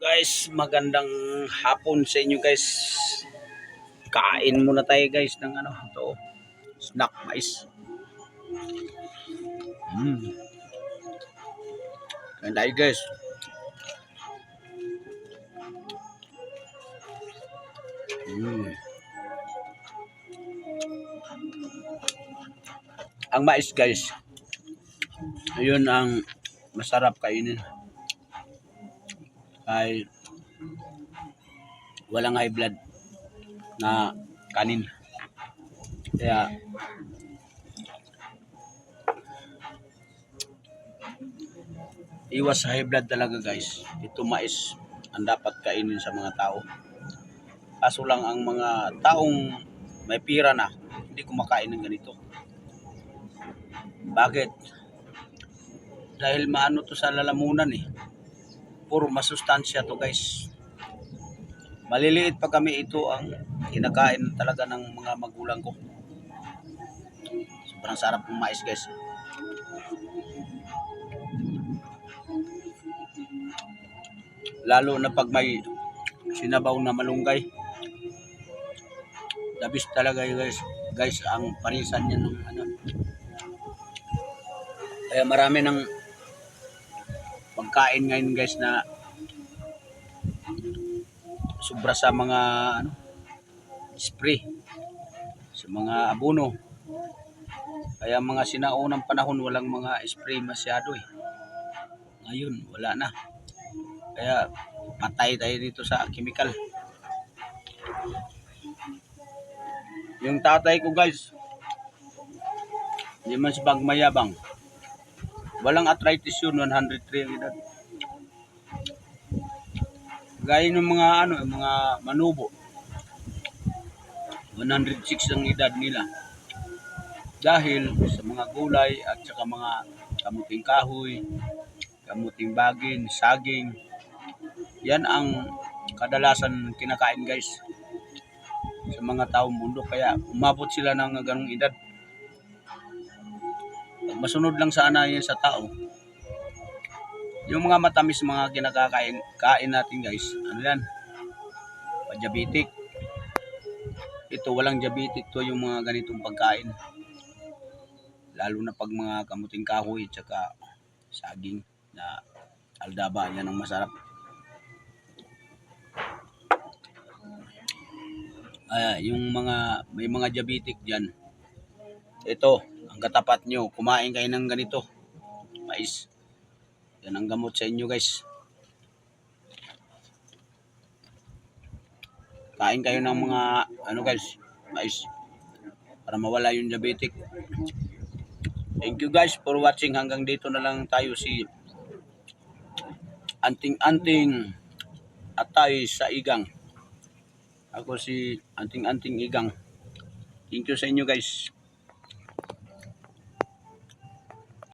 Guys, magandang hapon sa inyo guys. Kain muna tayo guys ng ito, snack mais. Kain tayo guys. Ang mais guys, ayun ang masarap kainin. Ay walang high blood na kanin. Kaya iwas sa high blood talaga guys. Ito mais ang dapat kainin sa mga tao. Kaso lang ang mga taong may pira na hindi kumakain ng ganito. Bakit? Dahil maano to sa lalamunan eh. Puro masustansya to guys. Maliliit pa kami, ito ang kinakain talaga ng mga magulang ko. Sobrang sarap ng mais guys. Lalo na pag may sinabaw na malunggay. Dabis talaga guys. Guys, ang parisan niya ng Kaya marami ng pagkain ngayon guys na sobra sa mga spray, sa mga abono. Kaya mga sinaunang panahon walang mga spray masyado eh. Ngayon wala na. Kaya patay tayo dito sa chemical. Yung tatay ko guys, hindi man si mayabang. Walang arthritis yun, 103 ang edad. Gaya ng mga mga manubo. 106 ang edad nila. Dahil sa mga gulay at saka mga kamuting kahoy, kamuting bagin, saging. Yan ang kadalasan kinakain guys sa mga taong mundo. Kaya umabot sila ng ganung edad. Pag masunod lang sana yan sa tao, yung mga matamis mga kain natin guys, ano yan? Diabetic. Ito walang diabetic to yung mga ganitong pagkain. Lalo na pag mga kamuting kahoy at saka saging na aldaba, yan ang masarap. Yung may mga diabetic diyan. Ito, ang katapat nyo, kumain kayo ng ganito. Mais. Yan ang gamot sa inyo guys. Kain kayo ng mga guys, mais para mawala yung diabetic. Thank you guys for watching. Hanggang dito na lang tayo, si Anting-Anting Atay sa Igang. Ako si Anting-Anting Igang. Thank you sa inyo guys.